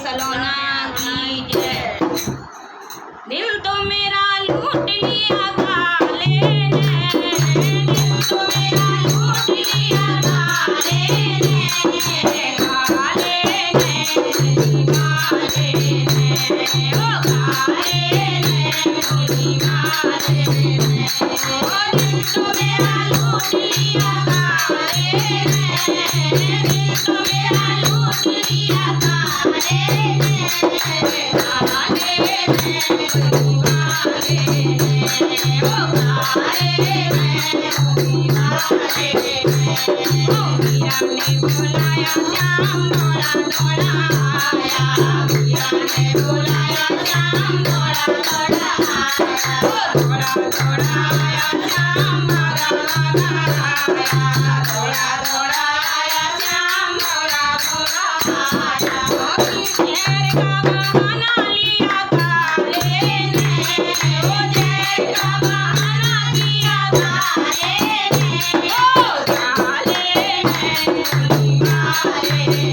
सलोना की जय। दिल तो मेरा लूट लिया काले ने, दिल तो मेरा लूट लिया काले ने, काले ने, काले ने, ओ काले ने, काले ने, ओ दिल तो मेरा लूट लिया काले ने, दिल तो मेरा लूट लिया काले ने, काले ने, काले ने, ओ काले ने, काले ने, ओ मीरा ने बुलाया श्याम दौड़ा दौड़ा आया, मीरा ने बुलाया श्याम दौड़ा दौड़ा आया, ओ दौड़ा दौड़ा आया श्याम भागा भागा आया, दौड़ा दौड़ा आया श्याम दौड़ा दौड़ा आया। ओ जहर का बहाना लिया काले ने, ओ जहर का बहाना किया काले ने, ओ काले ने, काले